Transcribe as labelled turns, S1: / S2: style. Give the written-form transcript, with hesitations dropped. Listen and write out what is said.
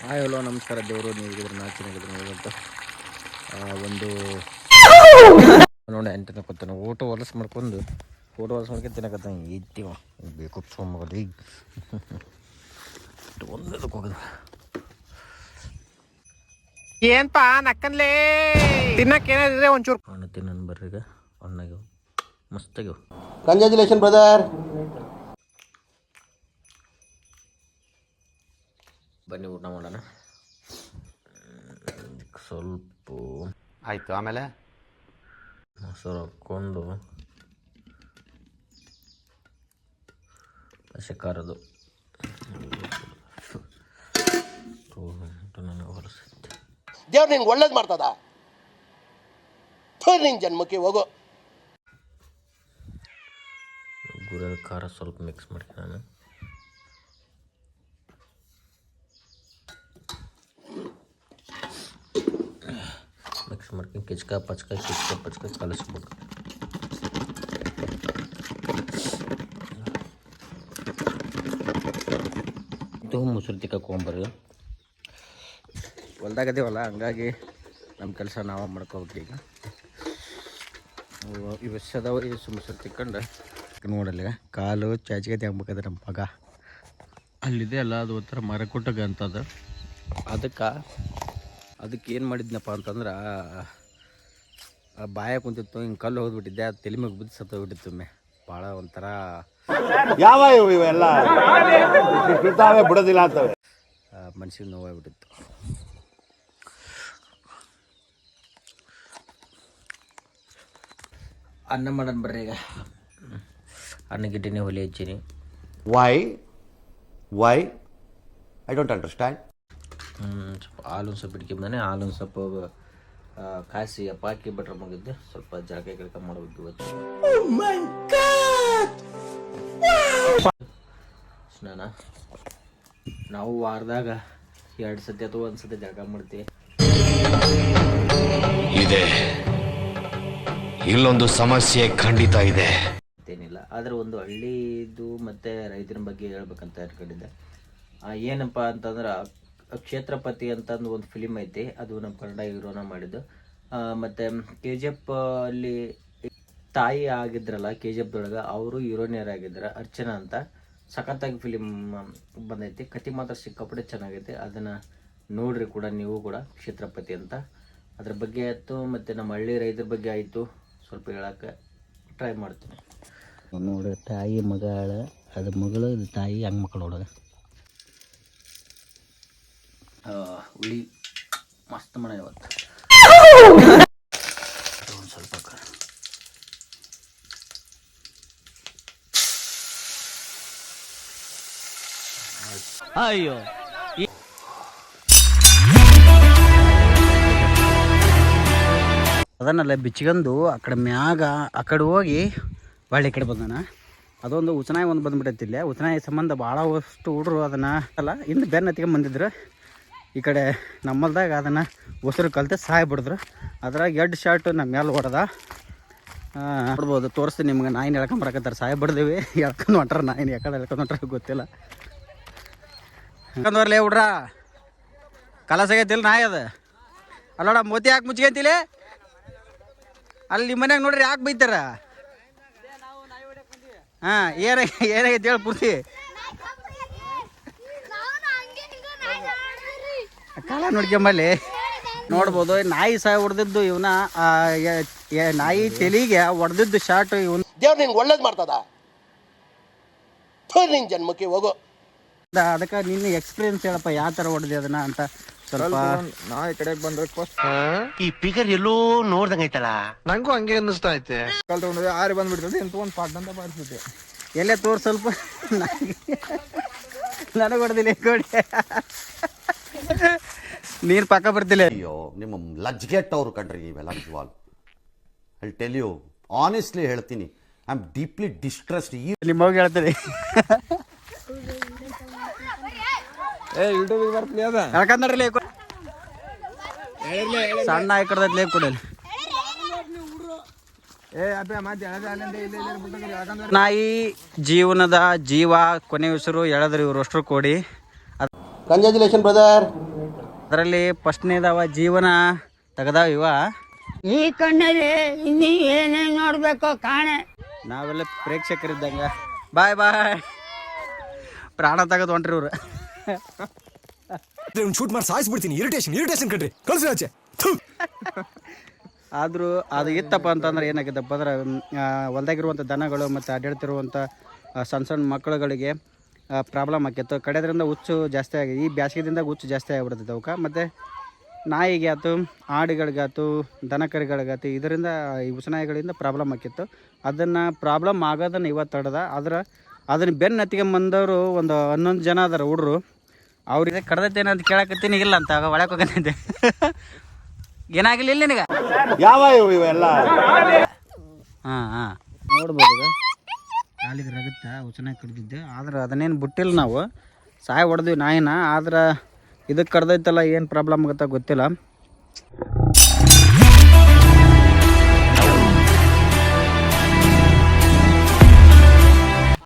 S1: Hi hello ನಮಸ್ಕಾರ ದೇವರು. ನೀವು ಹೇಳಿದ್ರೆ ನಾ ಚೆನ್ನಾಗಿದ್ರೆ ಅಂತ ಒಂದು ನೋಡಿ ಅಂಟಿನ ಕೊತ್ತಾನೆ ಊಟ ಹೊಲಸು ಮಾಡ್ಕೊಂಡು ಫೋಟೋ ಹೊಲಸು ಮಾಡ್ಕೊಂಡು ತಿನ್ನಕತ್ತಾನೆ ಇದ್ದೀವ ಬೇಕು ಸೋಮಗದು ಈಗ ಒಂದಕ್ಕೆ ಹೋಗದ
S2: ಏನ್ಪಾ ನಕ್ಕನ್ಲೇ ತಿನ್ನಕ್ಕೆ ಏನಿದೆ ಒಂಚೂರು
S1: ಹಣ್ಣು ತಿನ್ನನ್ ಬರ್ರಿ. ಈಗ ಹಣ್ಣಾಗ್ಯವ ಮಸ್ತಾಗ್ಯವ.
S3: Congratulation brother.
S1: ಬನ್ನಿ ಊಟ ಮಾಡೋಣ. ಸ್ವಲ್ಪ
S3: ಆಯ್ತು, ಆಮೇಲೆ
S1: ಮೊಸರು ಹಾಕ್ಕೊಂಡು ಶಕಾರದು ನನಗೆ ಹೊರಸುತ್ತೆ.
S3: ದೇವ್ರು ನಿನ್ಗೆ ಒಳ್ಳೇದು ಮಾಡ್ತದ. ನಿನ್ನ ಜನ್ಮಕ್ಕೆ ಹೋಗೋ.
S1: ಗುರದ ಖಾರ ಸ್ವಲ್ಪ ಮಿಕ್ಸ್ ಮಾಡ್ತೀನಿ ನಾನು. ಮಿಕ್ಸ್ ಮಾಡ್ಕೊಂಡು ಕಿಚ್ಕ ಪಚ್ಕ ಕಲಿಸ್ಬೇಕು. ಇದು ಮೊಸರು ತಿಕ್ಕೊಂಬರ್ರಿ. ಹೊಲ್ದಾಗದೇವಲ್ಲ ಹಂಗಾಗಿ ನಮ್ಮ ಕೆಲಸ ನಾವು ಮಾಡ್ಕೋಬೇಕು. ಈಗ ಇವು ಅದಾವ ಇವು ಮೊಸರು ತಿಕ್ಕೊಂಡು ನೋಡಲ್ಲ ಕಾಲು ಚಾಚಿಗೆ ಆಗ್ಬೇಕಾದ್ರೆ ನಮ್ಮ ಮಗ ಅಲ್ಲಿದೆ ಅಲ್ಲ, ಅದು ಒಂಥರ ಮರಕೊಟ್ಟಗ ಅಂತದ. ಅದಕ್ಕೆ ಏನು ಮಾಡಿದ್ನಪ್ಪ ಅಂತಂದ್ರೆ ಬಾಯ ಕುಂತಿತ್ತು, ಹಿಂಗೆ ಕಲ್ಲು ಹೋಗ್ಬಿಟ್ಟಿದ್ದೆ, ಅದು ತಲೆ ಮ್ಯಾಗ ಬಿದ್ದು ಸತ್ತೋಗ್ಬಿಟ್ಟಿತ್ತು. ಒಮ್ಮೆ ಭಾಳ ಒಂಥರ
S3: ಯಾವ ಇವೆಲ್ಲ ಬಿಡೋದಿಲ್ಲ ಅಂತವೆ,
S1: ಮನ್ಸಿಗೆ ನೋವಾಗ್ಬಿಟ್ಟಿತ್ತು. ಅನ್ನ ಮಾಡೋಣ ಬರ್ರಿ. ಈಗ ಅನ್ನಗಿಟ್ಟಿನಿ ಹೊಲಿ ಹಚ್ಚೀನಿ.
S3: Why I don't understand.
S1: ಸ್ವಲ್ಪ ಹಾಲು ಸ್ವಲ್ಪ ಇಟ್ಕೊಂಬಂದಾನೆ. ಹಾಲು ಸ್ವಲ್ಪ ಕಾಯಿಸಿ ಅಪ್ಪಾಕಿ ಬಿಟ್ರೆ ಮುಗಿದ್ದು. ಸ್ವಲ್ಪ ಜಳಕ ಗಿಳಕ ಮಾಡಬೇಕು ಇವತ್ತು. ಸ್ನಾನ ನಾವು ವಾರದಾಗ 2 ಸತಿ ಅಥವಾ 1 ಸತಿ ಜಳಕ ಮಾಡ್ತೀವಿ.
S4: ಇದೆ ಇಲ್ಲೊಂದು ಸಮಸ್ಯೆ ಖಂಡಿತ ಇದೆ.
S1: ಮತ್ತೇನಿಲ್ಲ, ಆದರೆ ಒಂದು ಹಳ್ಳಿದು ಮತ್ತು ರೈತನ ಬಗ್ಗೆ ಹೇಳ್ಬೇಕಂತ ಅನ್ಕೊಂಡಿದ್ದೆ. ಏನಪ್ಪ ಅಂತಂದ್ರೆ ಕ್ಷೇತ್ರಪತಿ ಅಂತಂದು ಒಂದು ಫಿಲಿಮ್ ಐತಿ, ಅದು ನಮ್ಮ ಕನ್ನಡ ಹೀರೋನ ಮಾಡಿದ್ದು. ಮತ್ತು KGF ಅಲ್ಲಿ ತಾಯಿ ಆಗಿದ್ರಲ್ಲ, KGF ದೊಳಗೆ ಅವರು ಹೀರೋನಿಯರ್ ಆಗಿದ್ದಾರೆ, ಅರ್ಚನಾ ಅಂತ. ಸಖತ್ತಾಗಿ ಫಿಲಿಮ್ ಬಂದೈತಿ. ಕತೆ ಮಾತ್ರ ಸಿಕ್ಕಾಪಟ್ಟೆ ಚೆನ್ನಾಗೈತಿ. ಅದನ್ನು ನೋಡ್ರಿ ಕೂಡ ನೀವು ಕೂಡ. ಕ್ಷೇತ್ರಪತಿ ಅಂತ ಅದ್ರ ಬಗ್ಗೆ ಆಯಿತು. ಮತ್ತು ನಮ್ಮ ಹಳ್ಳಿ ರೈತರ ಬಗ್ಗೆ ಆಯಿತು. ಸ್ವಲ್ಪ ಹೇಳೋಕ್ಕೆ ಟ್ರೈ ಮಾಡ್ತೀನಿ. ನೋಡಿ ತಾಯಿ ಮಗಳ, ಅದು ಮಗಳು, ಇದು ತಾಯಿ, ಹಂಗೆ ಮಕ್ಕಳು ನೋಡೋದು. ಹುಳಿ ಮಸ್ತ್ ಮನೆ ಇವತ್ತು. ಒಂದು ಸ್ವಲ್ಪ ಅಯ್ಯೋ ಅದನ್ನೆಲ್ಲ ಬಿಚ್ಕೊಂಡು ಆ ಕಡೆ ಮ್ಯಾಗ ಆ ಕಡೆ ಹೋಗಿ ಒಳ್ಳೆ ಕಡೆ ಬಂದಾನ. ಅದೊಂದು ಉಚನಾಯಿ ಒಂದು ಬಂದ್ಬಿಟ್ಟೈತಿ. ಇಲ್ಲೇ ಉಚನಾಯಿ ಸಂಬಂಧ ಭಾಳಷ್ಟು ಹುಡ್ರು ಅದನ್ನು ಅಲ್ಲ ಹಿಂದೆ ಬೆನ್ನ ಹತ್ಕೊಂಡು ಬಂದಿದ್ರು. ಈ ಕಡೆ ನಮ್ಮಲ್ದಾಗ ಅದನ್ನು ಉಸಿರು ಕಲಿತೆ ಸಾಯ್ಬಿಡಿದ್ರು. ಅದ್ರಾಗ 2 ಶಾರ್ಟ್ ನಮ್ಮ ಮೇಲೆ ಹೊಡೆದ. ನೋಡ್ಬೋದು, ತೋರಿಸ್ತೀನಿ ನಿಮ್ಗೆ. ನಾಯಿನ ಎಳ್ಕೊಂಬರಕತ್ತಾರೆ, ಸಾಯ್ಬಿಡ್ದೇವಿ. ಎಳ್ಕೊಂಡು ಹೊಂಟ್ರ ನಾಯಿನ ಯಾಕಡೆ ಎಳ್ಕೊಂಡು ಹೊಂಟ್ರ ಗೊತ್ತಿಲ್ಲ. ಎಳ್ಕೊಂಡ್ವರ್ಲೇ ಹುಡ್ರ ಕಲಸಾಗೈತಿಲ್ಲ ನಾಯಿ ಅದು. ಅಲ್ಲೋಡ ಮೋತಿ ಯಾಕೆ ಮುಚ್ಕೊಂತಿಲಿ ಅಲ್ಲಿ ನಿಮ್ಮ ಮನ್ಯಾಗ ನೋಡ್ರಿ, ಯಾಕೆ ಬೈತಾರ? ಹಾಂ ಏನಾಗೈತಿ ಹೇಳಿ ಪೂರ್ತಿ. ಕಾಲ ನೋಡ್ಕೊಂಬಲ್ಲಿ ನೋಡ್ಬೋದು. ನಾಯಿ ಸಹ ಹೊಡೆದಿದ್ದು ಇವನ, ನಾಯಿ ತೆಲಿಗೆ ಹೊಡೆದಿದ್ದು ಶಾರ್ಟ್ ಇವನು.
S3: ದೇವ್ರು ನಿನ್ಗೆ ಒಳ್ಳೇದು ಮಾಡ್ತದ. ನಿನ್ನ ಜನ್ಮಕ್ಕೆ ಹೋಗೋ.
S1: ಅದಕ್ಕೆ ನಿನ್ನ ಎಕ್ಸ್ಪೀರಿಯನ್ಸ್ ಹೇಳಪ್ಪ, ಯಾವ ಥರ ಹೊಡೆದಿ ಅದನ್ನ ಅಂತ. ಸ್ವಲ್ಪ
S2: ನಾಯಿ ಕಡೆಗೆ ಬಂದ್ರೆ
S3: ಈ ಫಿಗರ್ ಎಲ್ಲೋ ನೋಡ್ದಂಗ ಐತಲ್ಲ,
S2: ನಂಗೂ ಹಂಗೆ ಅನ್ನಿಸ್ತಾ ಐತೆ. ಕಲ್ ತಗೊಂಡು ಆರಿ ಬಂದ್ಬಿಡ್ತದೆ ಎಂತ ಒಂದು ಪಾಟ್ ಅಂತ ಬಾರಿಸುತ್ತೆ.
S1: ಎಲ್ಲೇ ತೋರ್ ಸ್ವಲ್ಪ ನನಗೆ ಹೊಡೆದಿಲ್ಲ ಕೊಡಿ. ನೀರು ಪಕ್ಕ ಬರ್ತಿಲ್ಲ.
S5: ಅಯ್ಯೋ ನಿಮ್ಮ ಲಜ್ಗೆಟ್ಟವ್ರು ಕಣ್ರಿ ಇವೆಲ್ಲ ನಿಜವಾಗ್ಲು. ಐ ಟೆಲ್ ಯು ಆನೆಸ್ಟ್ಲಿ ಹೇಳ್ತೀನಿ, ಐ ಆಮ್ ಡೀಪ್ಲಿ ಡಿಸ್ಟ್ರೆಸ್ಡ್.
S1: ನಿಮ್ಮ ಹೋಗಿ ಹೇಳ್ತೀನಿ.
S2: ಯೂಟ್ಯೂಬಿಗೆ ಬರ್ತಲಿ ಅದ
S1: ಯಾಕಂದ್ರೆ ಸಣ್ಣ ನಾಯಿ ಕಡ್ದೈತಿ ಕೊಡಲಿ. ನಾಯಿ ಜೀವನದ ಜೀವ ಕೊನೆ ಉಸಿರು ಎಳೆದ್ರು ಇವರು ಅಷ್ಟರು ಕೊಡಿ.
S3: Congratulation brother.
S6: ಅದರಲ್ಲಿ ಫಸ್ಟ್ನೇದವ ಜೀವನ ತೆಗ್ದಾವ ಇವ.
S7: ಈ ಕಣ್ಣಲ್ಲಿ ಇನ್ನೀ ಏನೇನು ನೋಡ್ಬೇಕು ಕಾಣೆ.
S6: ನಾವೆಲ್ಲ ಪ್ರೇಕ್ಷಕರಿದ್ದಂಗ ಬಾಯ್ ಬಾಯ್ ಪ್ರಾಣ ತೆಗೆದು ಹೊಂಟ್ರಿ ಇವ್ರು.
S8: ಶೂಟ್ ಮಾಡಿ ಸಾಯಿಸ್ಬಿಡ್ತೀನಿ. ಇರಿಟೇಷನ್ ಕಣ್ರಿ, ಕಳ್ಸಿ ಆಚೆ.
S6: ಆದರೂ ಅದು ಇತ್ತಪ್ಪ ಅಂತಂದ್ರೆ ಏನಾಗಿದ್ದಪ್ಪ ಅಂದ್ರೆ ಹೊಲ್ದಾಗಿರುವಂಥ ದನಗಳು ಮತ್ತು ಅಡ್ಡಾಡ್ತಿರುವಂಥ ಸಣ್ಣ ಸಣ್ಣ ಮಕ್ಕಳುಗಳಿಗೆ ಪ್ರಾಬ್ಲಮ್ ಆಕಿತ್ತು. ಕಡೆದ್ರಿಂದ ಹುಚ್ಚು ಜಾಸ್ತಿ ಆಗಿ ಈ ಬ್ಯಾಸಿಗೆದಿಂದ ಹುಚ್ಚು ಜಾಸ್ತಿ ಆಗಿಬಿಡ್ತೈತೆ ಅವಕ್ಕೆ. ಮತ್ತು ನಾಯಿಗೆ ಆಯ್ತು, ಆಡುಗಳಿಗಾಯ್ತು, ದನ ಕರುಗಳಿಗಾಯ್ತು, ಇದರಿಂದ ಈ ಉಸನಾಯಿಗಳಿಂದ ಪ್ರಾಬ್ಲಮ್ ಆಕಿತ್ತು. ಅದನ್ನು ಪ್ರಾಬ್ಲಮ್ ಆಗೋದನ್ನು ಇವತ್ತು ತಡೆದ. ಅದನ್ನು ಬೆನ್ನು ಹತ್ಕೊಂಬಂದವರು ಒಂದು 11 ಜನ ಅದಾರ ಹುಡ್ರು. ಅವ್ರಿಗೆ ಕಡ್ದೈತೇನೆ ಅಂತ ಕೇಳಕತ್ತೀನಿ, ಇಲ್ಲ ಅಂತ ಆಗ ಒಳಗೆ ಹೋಗಂತಿದ್ದೆ. ಏನಾಗಿಲ್ಲ ಇಲ್ಲ ನಿನಗೆ
S3: ಯಾವ ಇವೆಲ್ಲ
S6: ಹಾಂ ನೋಡ್ಬೋದು ಕಾಲಿಗೆ ರಗತ್ತ ಉಸನಾಯಿ ಕಡ್ದಿದ್ದೆ. ಆದ್ರೆ ಅದನ್ನೇನು ಬಿಟ್ಟಿಲ್ಲ ನಾವು, ಸಾಯ ಹೊಡೆದ್ವಿ ನಾಯಿನ. ಆದ್ರೆ ಇದಕ್ಕೆ ಕಡ್ದೈತಲ್ಲ ಏನು ಪ್ರಾಬ್ಲಮ್ ಆಗುತ್ತಾ ಗೊತ್ತಿಲ್ಲ.